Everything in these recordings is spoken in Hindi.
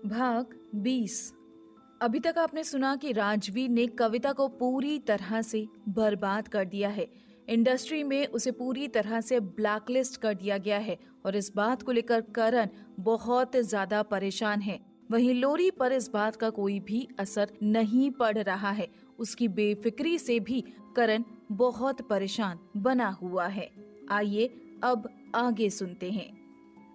भाग 20। अभी तक आपने सुना कि राजवीर ने कविता को पूरी तरह से बर्बाद कर दिया है। इंडस्ट्री में उसे पूरी तरह से ब्लैकलिस्ट कर दिया गया है और इस बात को लेकर करण बहुत ज्यादा परेशान है। वहीं लोरी पर इस बात का कोई भी असर नहीं पड़ रहा है। उसकी बेफिक्री से भी करण बहुत परेशान बना हुआ है। आइए अब आगे सुनते हैं।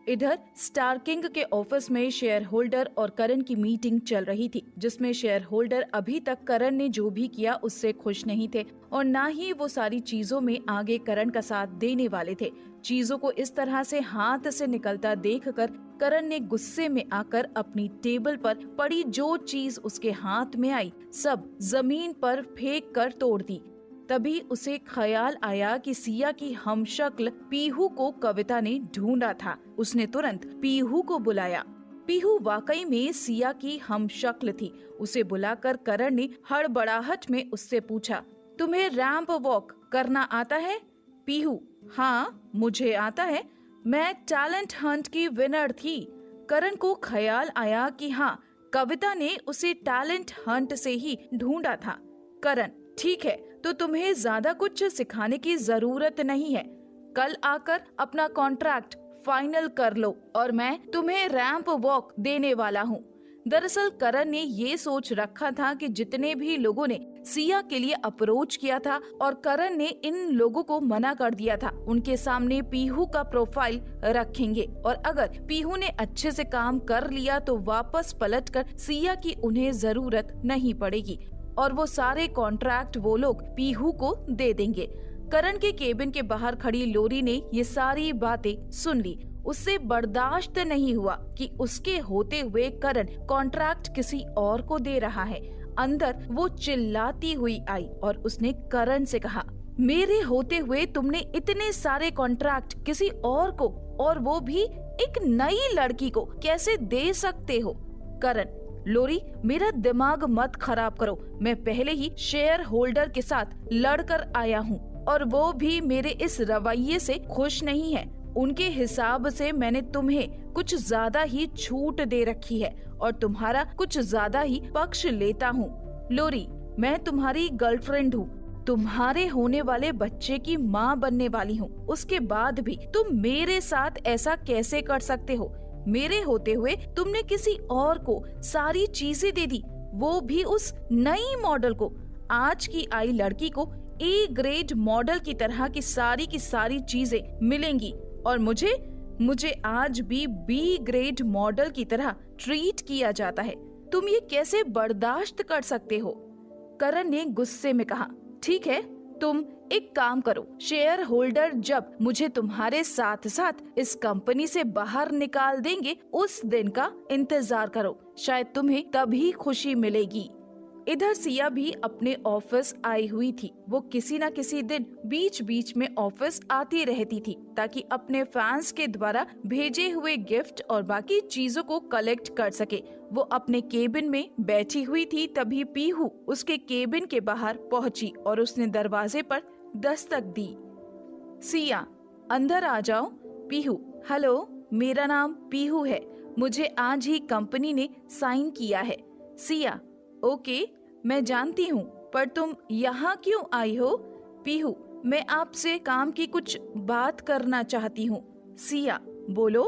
इधर स्टार किंग के ऑफिस में शेयर होल्डर और करण की मीटिंग चल रही थी, जिसमें शेयर होल्डर अभी तक करण ने जो भी किया उससे खुश नहीं थे और ना ही वो सारी चीजों में आगे करण का साथ देने वाले थे। चीजों को इस तरह से हाथ से निकलता देखकर करण ने गुस्से में आकर अपनी टेबल पर पड़ी जो चीज उसके हाथ में आई सब जमीन पर फेंक कर तोड़ दी। तभी उसे ख्याल आया कि सिया की हमशक्ल पीहू को कविता ने ढूंढा था। उसने तुरंत पीहू को बुलाया। पीहू वाकई में सिया की हमशक्ल थी। उसे बुलाकर करण ने हड़बड़ाहट में उससे पूछा, तुम्हें रैंप वॉक करना आता है? पीहू, हाँ मुझे आता है, मैं टैलेंट हंट की विनर थी। करण को ख्याल आया कि हाँ, कविता ने उसे टैलेंट हंट से ही ढूंढा था। करण, ठीक है, तो तुम्हें ज्यादा कुछ सिखाने की जरूरत नहीं है। कल आकर अपना कॉन्ट्रैक्ट फाइनल कर लो और मैं तुम्हें रैंप वॉक देने वाला हूँ। दरअसल करण ने ये सोच रखा था कि जितने भी लोगों ने सिया के लिए अप्रोच किया था और करण ने इन लोगों को मना कर दिया था, उनके सामने पीहू का प्रोफाइल रखेंगे और अगर पीहू ने अच्छे से काम कर लिया तो वापस पलटकर सिया की उन्हें जरूरत नहीं पड़ेगी और वो सारे कॉन्ट्रैक्ट वो लोग पीहू को दे देंगे। करण के केबिन के बाहर खड़ी लोरी ने ये सारी बातें सुन ली। उससे बर्दाश्त नहीं हुआ कि उसके होते हुए करण कॉन्ट्रैक्ट किसी और को दे रहा है। अंदर वो चिल्लाती हुई आई और उसने करण से कहा, मेरे होते हुए तुमने इतने सारे कॉन्ट्रैक्ट किसी और को, और वो भी एक नई लड़की को, कैसे दे सकते हो? करण, लोरी मेरा दिमाग मत खराब करो। मैं पहले ही शेयर होल्डर के साथ लड़कर आया हूँ और वो भी मेरे इस रवैये से खुश नहीं है। उनके हिसाब से मैंने तुम्हें कुछ ज्यादा ही छूट दे रखी है और तुम्हारा कुछ ज्यादा ही पक्ष लेता हूँ। लोरी, मैं तुम्हारी गर्लफ्रेंड हूँ, तुम्हारे होने वाले बच्चे की माँ बनने वाली हूँ। उसके बाद भी तुम मेरे साथ ऐसा कैसे कर सकते हो? मेरे होते हुए तुमने किसी और को सारी चीजें दे दी, वो भी उस नई मॉडल को। आज की आई लड़की को ए ग्रेड मॉडल की तरह की सारी चीजें मिलेंगी और मुझे आज भी बी ग्रेड मॉडल की तरह ट्रीट किया जाता है। तुम ये कैसे बर्दाश्त कर सकते हो? करण ने गुस्से में कहा, ठीक है, तुम एक काम करो, शेयर होल्डर जब मुझे तुम्हारे साथ साथ इस कंपनी से बाहर निकाल देंगे उस दिन का इंतजार करो, शायद तुम्हें तभी खुशी मिलेगी। इधर सिया भी अपने ऑफिस आई हुई थी। वो किसी न किसी दिन बीच बीच में ऑफिस आती रहती थी ताकि अपने फैंस के द्वारा भेजे हुए गिफ्ट और बाकी चीजों को कलेक्ट कर सके। वो अपने केबिन में बैठी हुई थी, तभी पीहू उसके केबिन के बाहर पहुंची और उसने दरवाजे पर दस्तक दी। सिया, अंदर आ जाओ। पीहू, हेलो, मेरा नाम पीहू है, मुझे आज ही कंपनी ने साइन किया है। सिया, ओके, मैं जानती हूँ, पर तुम यहाँ क्यों आई हो? पीहू, मैं आपसे काम की कुछ बात करना चाहती हूँ। सिया, बोलो।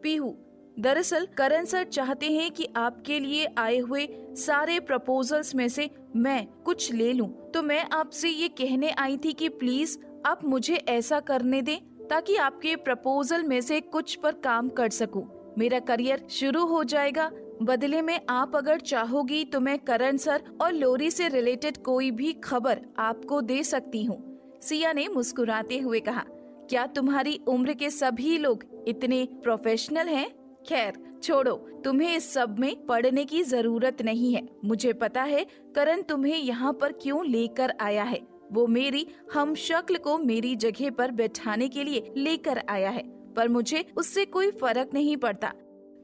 पीहू, दरअसल करण सर चाहते हैं कि आपके लिए आए हुए सारे प्रपोजल्स में से मैं कुछ ले लूं, तो मैं आपसे ये कहने आई थी कि प्लीज आप मुझे ऐसा करने दें ताकि आपके प्रपोजल में से कुछ पर काम कर सकूं। मेरा करियर शुरू हो जाएगा। बदले में आप अगर चाहोगी तो मैं करण सर और लोरी से रिलेटेड कोई भी खबर आपको दे सकती हूँ। सिया ने मुस्कुराते हुए कहा, क्या तुम्हारी उम्र के सभी लोग इतने प्रोफेशनल हैं? खैर छोड़ो, तुम्हें इस सब में पढ़ने की जरूरत नहीं है। मुझे पता है करण तुम्हें यहाँ पर क्यों लेकर आया है। वो मेरी हमशक्ल को मेरी जगह पर बैठाने के लिए लेकर आया है, पर मुझे उससे कोई फर्क नहीं पड़ता।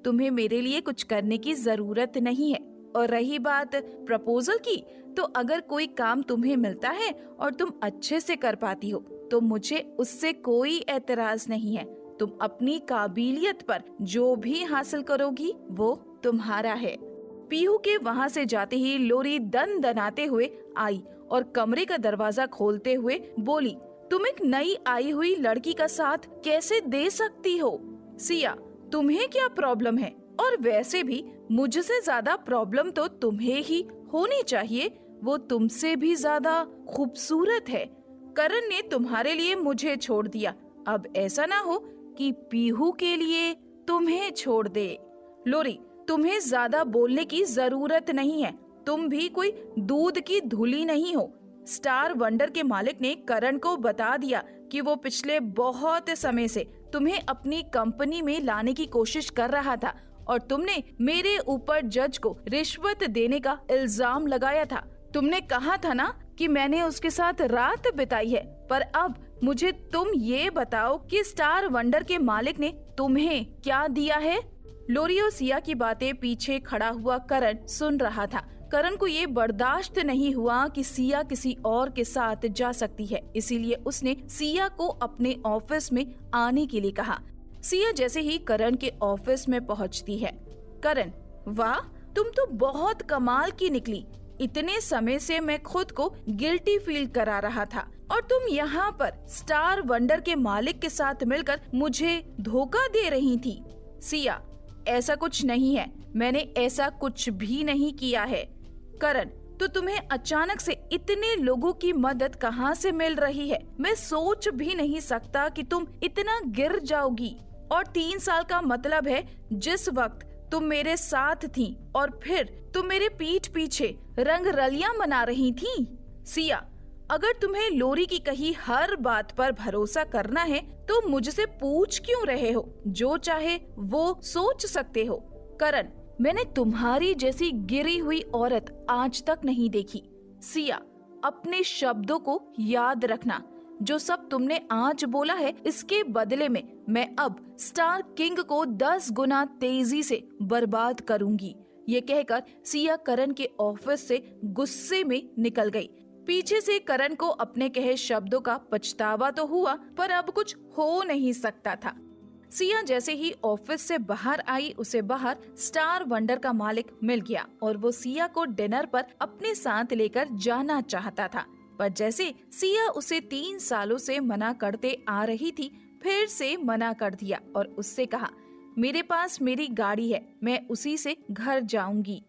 तुम्हें मेरे लिए कुछ करने की जरूरत नहीं है। और रही बात प्रपोजल की, तो अगर कोई काम तुम्हें मिलता है और तुम अच्छे से कर पाती हो तो मुझे उससे कोई एतराज नहीं है। तुम अपनी काबिलियत पर जो भी हासिल करोगी वो तुम्हारा है। पीहू के वहाँ से जाते ही लोरी दनाते हुए आई और कमरे का दरवाजा खोलते हुए बोली, तुम एक नई आई हुई लड़की का साथ कैसे दे सकती हो? सिया, तुम्हें क्या प्रॉब्लम है? और वैसे भी मुझसे ज्यादा प्रॉब्लम तो तुम्हें ही होनी चाहिए, वो तुमसे भी ज्यादा खूबसूरत है। करण ने तुम्हारे लिए मुझे छोड़ दिया, अब ऐसा ना हो कि पीहू के लिए तुम्हें छोड़ दे। लोरी, तुम्हें ज्यादा बोलने की जरूरत नहीं है, तुम भी कोई दूध की धुली नहीं हो। स्टार वंडर के मालिक ने करण को बता दिया कि वो पिछले बहुत समय से तुम्हें अपनी कंपनी में लाने की कोशिश कर रहा था और तुमने मेरे ऊपर जज को रिश्वत देने का इल्जाम लगाया था। तुमने कहा था ना कि मैंने उसके साथ रात बिताई है, पर अब मुझे तुम ये बताओ कि स्टार वंडर के मालिक ने तुम्हें क्या दिया है? लोरी और सिया की बातें पीछे खड़ा हुआ करण सुन रहा था। करण को ये बर्दाश्त नहीं हुआ कि सिया किसी और के साथ जा सकती है, इसीलिए उसने सिया को अपने ऑफिस में आने के लिए कहा। सिया जैसे ही करण के ऑफिस में पहुंचती है, करण, वाह, तुम तो बहुत कमाल की निकली। इतने समय से मैं खुद को गिल्टी फील करा रहा था और तुम यहाँ पर स्टार वंडर के मालिक के साथ मिलकर मुझे धोखा दे रही थी। सिया, ऐसा कुछ नहीं है, मैंने ऐसा कुछ भी नहीं किया है। करण, तो तुम्हें अचानक से इतने लोगों की मदद कहाँ से मिल रही है? मैं सोच भी नहीं सकता कि तुम इतना गिर जाओगी। और 3 साल का मतलब है जिस वक्त तुम मेरे साथ थी और फिर तुम मेरे पीठ पीछे रंग रलियां मना रही थी। सिया, अगर तुम्हें लोरी की कही हर बात पर भरोसा करना है तो मुझसे पूछ क्यों रहे हो? जो चाहे वो सोच सकते हो। करण, मैंने तुम्हारी जैसी गिरी हुई औरत आज तक नहीं देखी। सिया, अपने शब्दों को याद रखना। जो सब तुमने आज बोला है, इसके बदले में मैं अब स्टार किंग को 10 गुना तेजी से बर्बाद करूंगी। ये कहकर सिया करण के ऑफिस से गुस्से में निकल गई। पीछे से करण को अपने कहे शब्दों का पछतावा तो हुआ, पर अब कुछ हो नहीं सकता था। सिया जैसे ही ऑफिस से बाहर आई, उसे बाहर स्टार वंडर का मालिक मिल गया और वो सिया को डिनर पर अपने साथ लेकर जाना चाहता था। पर जैसे सिया उसे 3 सालों से मना करते आ रही थी, फिर से मना कर दिया और उससे कहा, मेरे पास मेरी गाड़ी है, मैं उसी से घर जाऊंगी।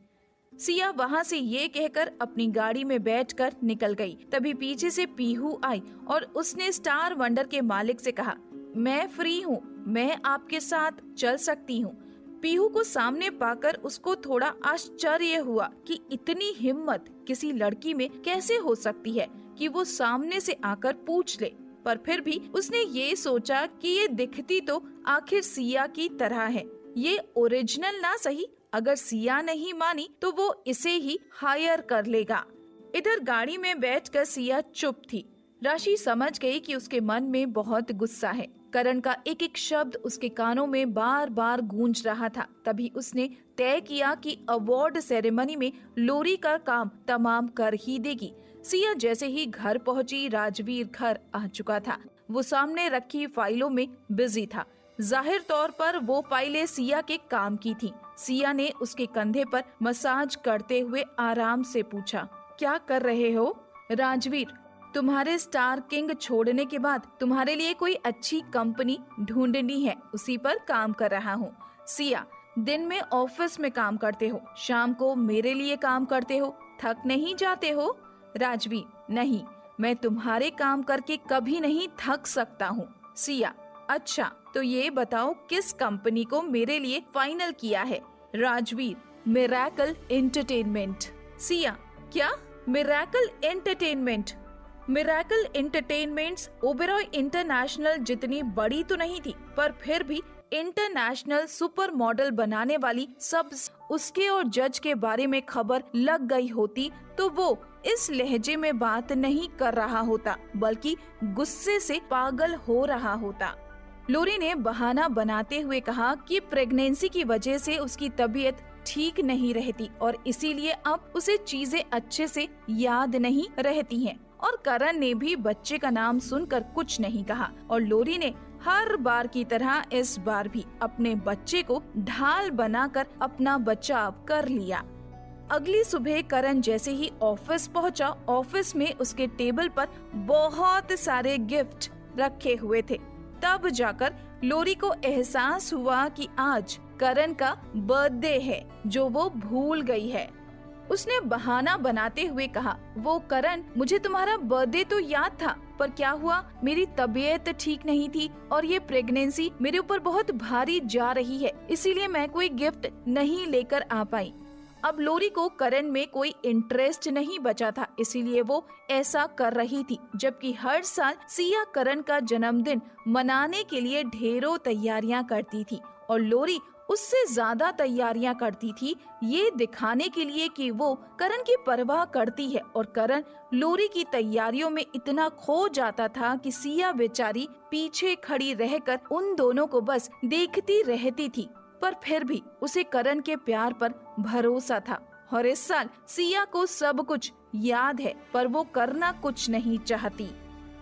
सिया वहाँ से ये कहकर अपनी गाड़ी में बैठकर निकल गई। तभी पीछे से पीहू आई और उसने स्टार वंडर के मालिक से कहा, मैं फ्री हूँ, मैं आपके साथ चल सकती हूँ। पीहू को सामने पाकर उसको थोड़ा आश्चर्य हुआ कि इतनी हिम्मत किसी लड़की में कैसे हो सकती है कि वो सामने से आकर पूछ ले। पर फिर भी उसने ये सोचा कि ये दिखती तो आखिर सिया की तरह है, ये ओरिजिनल ना सही, अगर सिया नहीं मानी तो वो इसे ही हायर कर लेगा। इधर गाड़ी में बैठकर सिया चुप थी। राशि समझ गई कि उसके मन में बहुत गुस्सा है। करण का एक एक शब्द उसके कानों में बार बार गूंज रहा था। तभी उसने तय किया कि अवार्ड सेरेमनी में लोरी का काम तमाम कर ही देगी। सिया जैसे ही घर पहुंची, राजवीर घर आ चुका था। वो सामने रखी फाइलों में बिजी था। जाहिर तौर पर वो फाइलें सिया के काम की थी। सिया ने उसके कंधे पर मसाज करते हुए आराम से पूछा, क्या कर रहे हो? राजवीर, तुम्हारे स्टार किंग छोड़ने के बाद तुम्हारे लिए कोई अच्छी कंपनी ढूंढनी है, उसी पर काम कर रहा हूँ। सिया, दिन में ऑफिस में काम करते हो, शाम को मेरे लिए काम करते हो, थक नहीं जाते हो? राजवीर, नहीं, मैं तुम्हारे काम करके कभी नहीं थक सकता हूँ। सिया, अच्छा, तो ये बताओ किस कंपनी को मेरे लिए फाइनल किया है? Rajveer, miracle entertainment. सिया, क्या? Miracle entertainment? Miracle entertainments Oberoi international जितनी बड़ी तो नहीं थी, पर फिर भी इंटरनेशनल सुपर मॉडल बनाने वाली सब उसके और जज के बारे में खबर लग गई होती तो वो इस लहजे में बात नहीं कर रहा होता, बल्कि गुस्से से पागल हो रहा होता। लोरी ने बहाना बनाते हुए कहा कि प्रेगनेंसी की वजह से उसकी तबीयत ठीक नहीं रहती और इसीलिए अब उसे चीजें अच्छे से याद नहीं रहती हैं। और करण ने भी बच्चे का नाम सुनकर कुछ नहीं कहा और लोरी ने हर बार की तरह इस बार भी अपने बच्चे को ढाल बनाकर अपना बचाव कर लिया। अगली सुबह करण जैसे ही ऑफिस पहुंचा, ऑफिस में उसके टेबल पर बहुत सारे गिफ्ट रखे हुए थे। तब जाकर लोरी को एहसास हुआ कि आज करण का बर्थडे है जो वो भूल गई है। उसने बहाना बनाते हुए कहा, वो करण, मुझे तुम्हारा बर्थडे तो याद था, पर क्या हुआ, मेरी तबीयत ठीक नहीं थी और ये प्रेगनेंसी मेरे ऊपर बहुत भारी जा रही है, इसीलिए मैं कोई गिफ्ट नहीं लेकर आ पाई। अब लोरी को करण में कोई इंटरेस्ट नहीं बचा था, इसीलिए वो ऐसा कर रही थी। जबकि हर साल सिया करण का जन्मदिन मनाने के लिए ढेरों तैयारियां करती थी और लोरी उससे ज्यादा तैयारियां करती थी, ये दिखाने के लिए कि वो करण की परवाह करती है। और करण लोरी की तैयारियों में इतना खो जाता था कि सिया बेचारी पीछे खड़ी रहकर उन दोनों को बस देखती रहती थी। पर फिर भी उसे करण के प्यार पर भरोसा था और इस साल सिया को सब कुछ याद है, पर वो करना कुछ नहीं चाहती।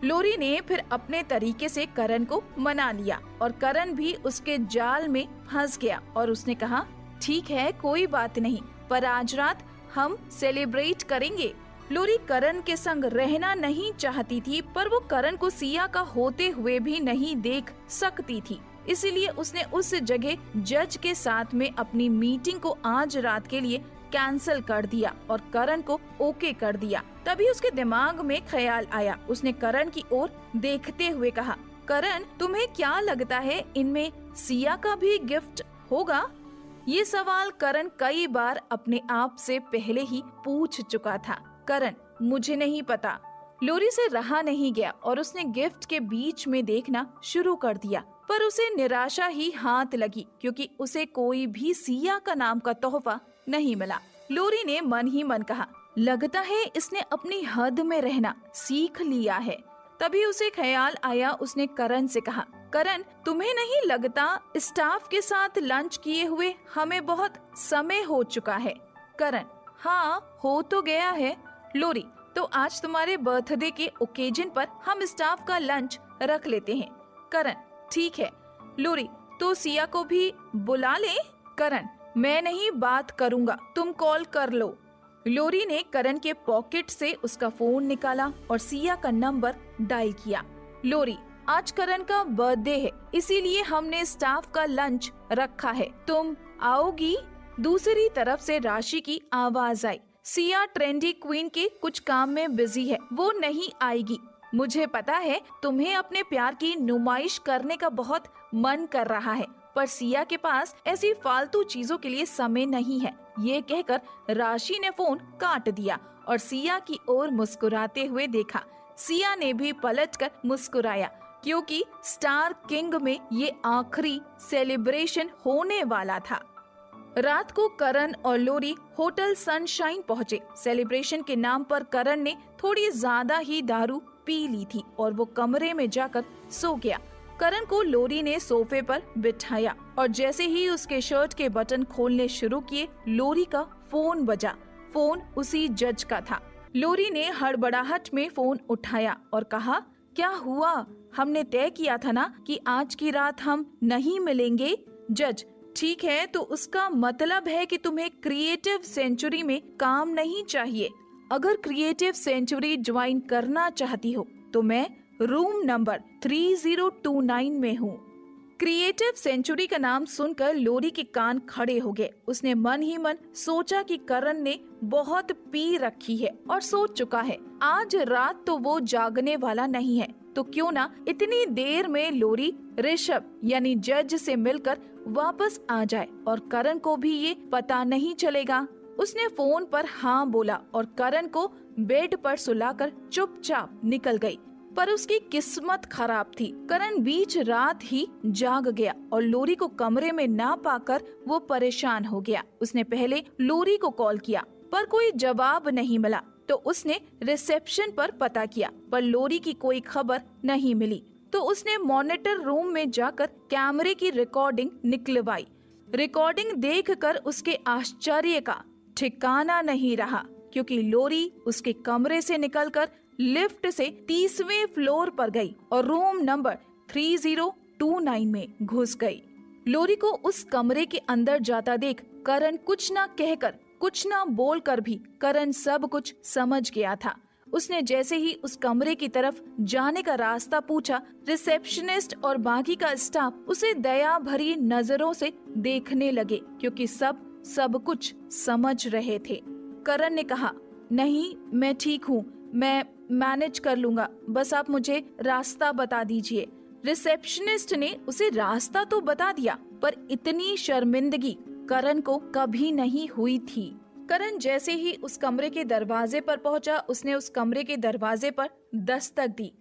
लोरी ने फिर अपने तरीके से करण को मना लिया और करण भी उसके जाल में फंस गया और उसने कहा, ठीक है, कोई बात नहीं, पर आज रात हम सेलिब्रेट करेंगे। लोरी करण के संग रहना नहीं चाहती थी, पर वो करण को सिया का होते हुए भी नहीं देख सकती थी। इसीलिए उसने उस जगह जज के साथ में अपनी मीटिंग को आज रात के लिए कैंसिल कर दिया और करण को ओके कर दिया। तभी उसके दिमाग में ख्याल आया। उसने करण की ओर देखते हुए कहा, करण, तुम्हें क्या लगता है इनमें सिया का भी गिफ्ट होगा? ये सवाल करण कई बार अपने आप से पहले ही पूछ चुका था। करण, मुझे नहीं पता। लोरी से रहा नहीं गया और उसने गिफ्ट के बीच में देखना शुरू कर दिया, पर उसे निराशा ही हाथ लगी क्योंकि उसे कोई भी सिया का नाम का तोहफा नहीं मिला। लोरी ने मन ही मन कहा, लगता है इसने अपनी हद में रहना सीख लिया है। तभी उसे ख्याल आया। उसने करण से कहा, करण, तुम्हें नहीं लगता स्टाफ के साथ लंच किए हुए हमें बहुत समय हो चुका है? करण, हाँ, हो तो गया है। लोरी, तो आज तुम्हारे बर्थडे के ओकेजन पर हम स्टाफ का लंच रख लेते हैं। करण, ठीक है। लोरी, तो सिया को भी बुला ले। करण, मैं नहीं बात करूँगा, तुम कॉल कर लो। लोरी ने करण के पॉकेट से उसका फोन निकाला और सिया का नंबर डायल किया। लोरी, आज करण का बर्थडे है, इसीलिए हमने स्टाफ का लंच रखा है, तुम आओगी? दूसरी तरफ से राशि की आवाज आई, सिया ट्रेंडी क्वीन के कुछ काम में बिजी है, वो नहीं आएगी। मुझे पता है तुम्हें अपने प्यार की नुमाइश करने का बहुत मन कर रहा है, पर सिया के पास ऐसी फालतू चीजों के लिए समय नहीं है। ये कहकर राशि ने फोन काट दिया और सिया की ओर मुस्कुराते हुए देखा। सिया ने भी पलटकर मुस्कुराया क्योंकि स्टार किंग में ये आखिरी सेलिब्रेशन होने वाला था। रात को करण और लोरी होटल सनशाइन पहुँचे। सेलिब्रेशन के नाम पर करण ने थोड़ी ज्यादा ही दारू पी ली थी और वो कमरे में जाकर सो गया। करण को लोरी ने सोफे पर बिठाया और जैसे ही उसके शर्ट के बटन खोलने शुरू किए, लोरी का फोन बजा। फोन उसी जज का था। लोरी ने हड़बड़ाहट में फोन उठाया और कहा, क्या हुआ? हमने तय किया था ना कि आज की रात हम नहीं मिलेंगे। जज, ठीक है, तो उसका मतलब है कि तुम्हें क्रिएटिव सेंचुरी में काम नहीं चाहिए। अगर क्रिएटिव सेंचुरी ज्वाइन करना चाहती हो तो मैं रूम नंबर 3029 में हूँ। क्रिएटिव सेंचुरी का नाम सुनकर लोरी के कान खड़े हो गए। उसने मन ही मन सोचा कि करण ने बहुत पी रखी है और सोच चुका है आज रात तो वो जागने वाला नहीं है, तो क्यों ना इतनी देर में लोरी ऋषभ यानी जज से मिलकर वापस आ जाए और करण को भी ये पता नहीं चलेगा। उसने फोन पर हाँ बोला और करण को बेड पर सुलाकर चुपचाप निकल गई। पर उसकी किस्मत खराब थी। करण बीच रात ही जाग गया और लोरी को कमरे में ना पाकर वो परेशान हो गया। उसने पहले लोरी को कॉल किया पर कोई जवाब नहीं मिला, तो उसने रिसेप्शन पर पता किया पर लोरी की कोई खबर नहीं मिली। तो उसने मॉनिटर रूम में जाकर कैमरे की रिकॉर्डिंग निकलवाई। रिकॉर्डिंग देखकर उसके आश्चर्य का ठिकाना नहीं रहा क्योंकि लोरी उसके कमरे से निकलकर लिफ्ट से 30वें फ्लोर पर गई और रूम नंबर 29 में घुस गई। लोरी को उस कमरे के अंदर जाता देख करण कुछ ना कहकर, कुछ ना बोलकर भी करण सब कुछ समझ गया था। उसने जैसे ही उस कमरे की तरफ जाने का रास्ता पूछा, रिसेप्शनिस्ट और बाकी का स्टाफ उसे दया भरी नजरों से देखने लगे, क्योंकि सब कुछ समझ रहे थे। करण ने कहा, नहीं मैं ठीक हूँ, मैं मैनेज कर लूंगा, बस आप मुझे रास्ता बता दीजिए। रिसेप्शनिस्ट ने उसे रास्ता तो बता दिया, पर इतनी शर्मिंदगी करण को कभी नहीं हुई थी। करण जैसे ही उस कमरे के दरवाजे पर पहुंचा, उसने उस कमरे के दरवाजे पर दस्तक दी।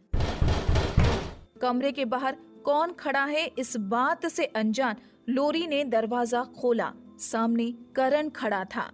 कमरे के बाहर कौन खड़ा है इस बात से अनजान लोरी ने दरवाजा खोला। सामने करण खड़ा था।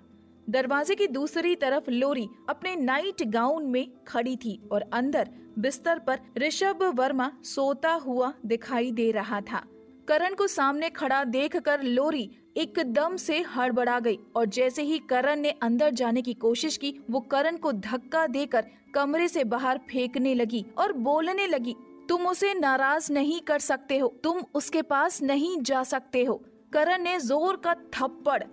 दरवाजे की दूसरी तरफ लोरी अपने नाइट गाउन में खड़ी थी और अंदर बिस्तर पर ऋषभ वर्मा सोता हुआ दिखाई दे रहा था। करण को सामने खड़ा देखकर लोरी एकदम से हड़बड़ा गई और जैसे ही करण ने अंदर जाने की कोशिश की, वो करण को धक्का देकर कमरे से बाहर फेंकने लगी और बोलने लगी, तुम उसे नाराज नहीं कर सकते हो, तुम उसके पास नहीं जा सकते हो। करण ने जोर का थप्पड़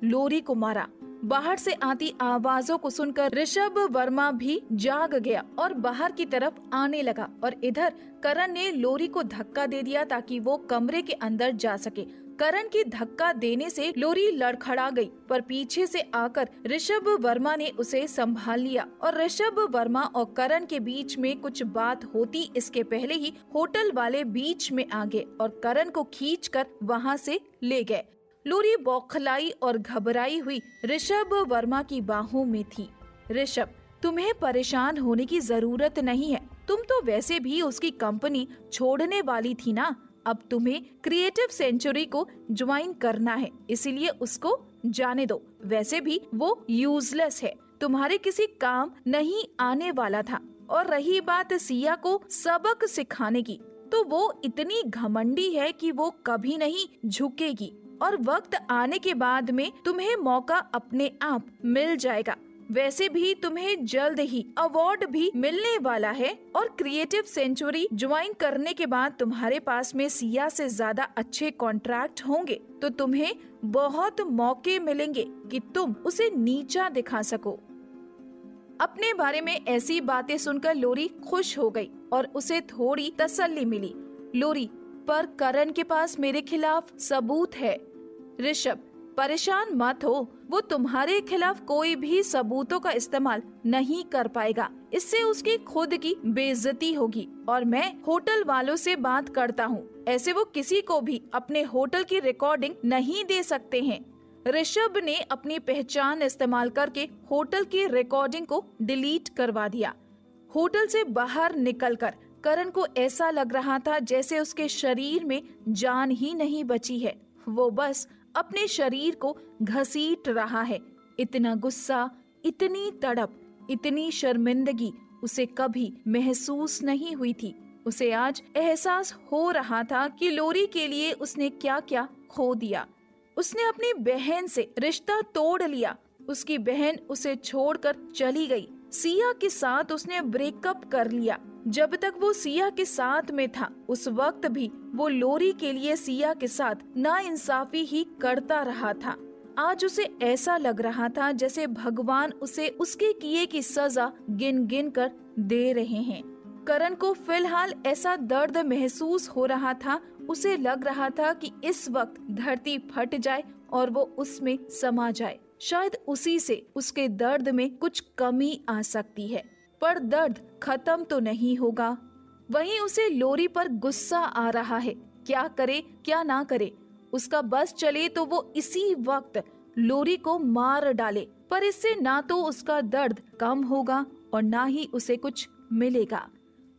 लोरी को मारा। बाहर से आती आवाजों को सुनकर ऋषभ वर्मा भी जाग गया और बाहर की तरफ आने लगा और इधर करण ने लोरी को धक्का दे दिया ताकि वो कमरे के अंदर जा सके। करण की धक्का देने से लोरी लड़खड़ा गई, पर पीछे से आकर ऋषभ वर्मा ने उसे संभाल लिया और ऋषभ वर्मा और करण के बीच में कुछ बात होती इसके पहले ही होटल वाले बीच में आ गए और करण को खींचकर वहां से ले गए। लोरी बौखलाई और घबराई हुई ऋषभ वर्मा की बाहों में थी। ऋषभ, तुम्हें परेशान होने की जरूरत नहीं है, तुम तो वैसे भी उसकी कंपनी छोड़ने वाली थी ना। अब तुम्हें क्रिएटिव सेंचुरी को ज्वाइन करना है, इसीलिए उसको जाने दो। वैसे भी वो यूजलेस है, तुम्हारे किसी काम नहीं आने वाला था। और रही बात सिया को सबक सिखाने की, तो वो इतनी घमंडी है कि वो कभी नहीं झुकेगी और वक्त आने के बाद में तुम्हें मौका अपने आप मिल जाएगा। वैसे भी तुम्हें जल्द ही अवार्ड भी मिलने वाला है और क्रिएटिव सेंचुरी ज्वाइन करने के बाद तुम्हारे पास में सिया से ज्यादा अच्छे कॉन्ट्रैक्ट होंगे, तो तुम्हें बहुत मौके मिलेंगे कि तुम उसे नीचा दिखा सको। अपने बारे में ऐसी बातें सुनकर लोरी खुश हो गई और उसे थोड़ी तसल्ली मिली। लोरी, पर करण के पास मेरे खिलाफ सबूत है। ऋषभ, परेशान मत हो, वो तुम्हारे खिलाफ कोई भी सबूतों का इस्तेमाल नहीं कर पाएगा। इससे उसकी खुद की बेइज्जती होगी और मैं होटल वालों से बात करता हूँ, ऐसे वो किसी को भी अपने होटल की रिकॉर्डिंग नहीं दे सकते हैं। ऋषभ ने अपनी पहचान इस्तेमाल करके होटल की रिकॉर्डिंग को डिलीट करवा दिया। होटल से बाहर निकलकर करण को ऐसा लग रहा था जैसे उसके शरीर में जान ही नहीं बची है, वो बस अपने शरीर को घसीट रहा है। इतना गुस्सा, इतनी तड़प, इतनी शर्मिंदगी उसे कभी महसूस नहीं हुई थी। उसे आज एहसास हो रहा था कि लोरी के लिए उसने क्या क्या खो दिया। उसने अपनी बहन से रिश्ता तोड़ लिया, उसकी बहन उसे छोड़कर चली गई। सिया के साथ उसने ब्रेकअप कर लिया। जब तक वो सिया के साथ में था, उस वक्त भी वो लोरी के लिए सिया के साथ नाइंसाफी ही करता रहा था। आज उसे ऐसा लग रहा था जैसे भगवान उसे उसके किए की सजा गिन गिन कर दे रहे हैं। करण को फिलहाल ऐसा दर्द महसूस हो रहा था, उसे लग रहा था कि इस वक्त धरती फट जाए और वो उसमें समा जाए। शायद उसी से उसके दर्द में कुछ कमी आ सकती है, पर दर्द खत्म तो नहीं होगा। वहीं उसे लोरी पर गुस्सा आ रहा है, क्या करे क्या ना करे। उसका बस चले तो वो इसी वक्त लोरी को मार डाले, पर इससे ना तो उसका दर्द कम होगा और ना ही उसे कुछ मिलेगा।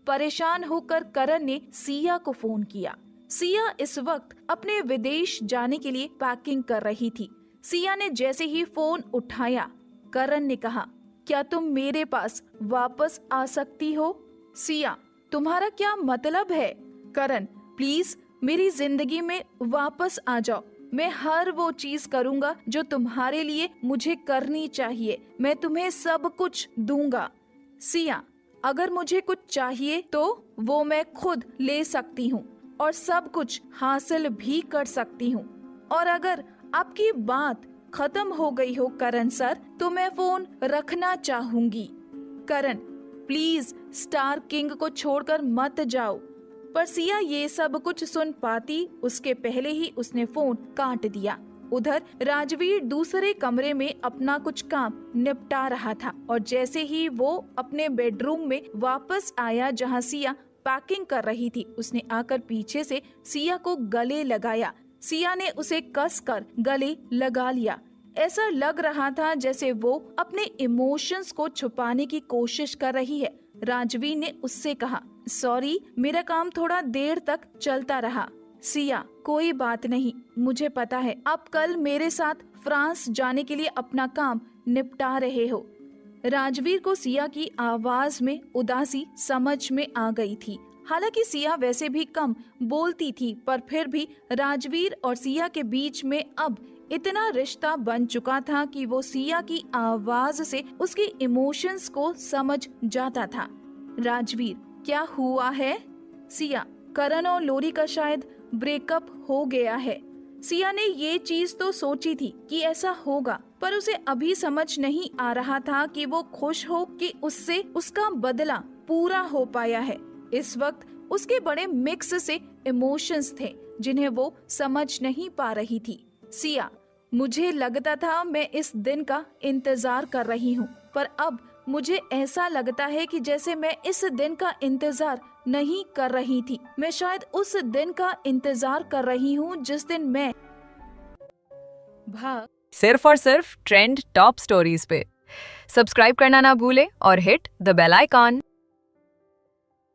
परेशान होकर करण ने सिया को फोन किया। सिया इस वक्त अपने विदेश जाने के लिए पैकिंग कर रही थी। सिया ने जैसे ही फोन उठाया, करण ने कहा, क्या तुम मेरे पास वापस आ सकती हो? सिया, तुम्हारा क्या मतलब है? करण, प्लीज मेरी जिंदगी में वापस आ जाओ। मैं हर वो चीज करूंगा जो तुम्हारे लिए मुझे करनी चाहिए। मैं तुम्हें सब कुछ दूंगा। सिया, अगर मुझे कुछ चाहिए तो वो मैं खुद ले सकती हूँ। और सब कुछ हासिल भी कर सकती हूँ। और अगर आपकी बात खत्म हो गई हो करण सर, तो मैं फोन रखना चाहूंगी। करण, प्लीज स्टार किंग को छोड़कर मत जाओ। पर सिया ये सब कुछ सुन पाती उसके पहले ही उसने फोन काट दिया। उधर राजवीर दूसरे कमरे में अपना कुछ काम निपटा रहा था और जैसे ही वो अपने बेडरूम में वापस आया जहां सिया पैकिंग कर रही थी, उसने आकर पीछे से सिया को गले लगाया। सिया ने उसे कसकर गले लगा लिया। ऐसा लग रहा था जैसे वो अपने इमोशंस को छुपाने की कोशिश कर रही है। राजवीर ने उससे कहा, सॉरी, मेरा काम थोड़ा देर तक चलता रहा। सिया, कोई बात नहीं, मुझे पता है आप कल मेरे साथ फ्रांस जाने के लिए अपना काम निपटा रहे हो। राजवीर को सिया की आवाज में उदासी समझ में आ गई थी। हालांकि सिया वैसे भी कम बोलती थी, पर फिर भी राजवीर और सिया के बीच में अब इतना रिश्ता बन चुका था कि वो सिया की आवाज से उसके इमोशंस को समझ जाता था। राजवीर, क्या हुआ है? सिया, करण और लोरी का शायद ब्रेकअप हो गया है। सिया ने ये चीज तो सोची थी कि ऐसा होगा, पर उसे अभी समझ नहीं आ रहा था कि वो खुश हो कि उससे उसका बदला पूरा हो पाया है। इस वक्त उसके बड़े मिक्स से इमोशंस थे जिन्हें वो समझ नहीं पा रही थी। सिया, मुझे लगता था मैं इस दिन का इंतजार कर रही हूँ, पर अब मुझे ऐसा लगता है कि जैसे मैं इस दिन का इंतजार नहीं कर रही थी। मैं शायद उस दिन का इंतजार कर रही हूँ जिस दिन मैं भाग सिर्फ और सिर्फ ट्रेंड टॉप स्टोरीज पे। सब्सक्राइब करना ना भूले और हिट द बेल आइकॉन।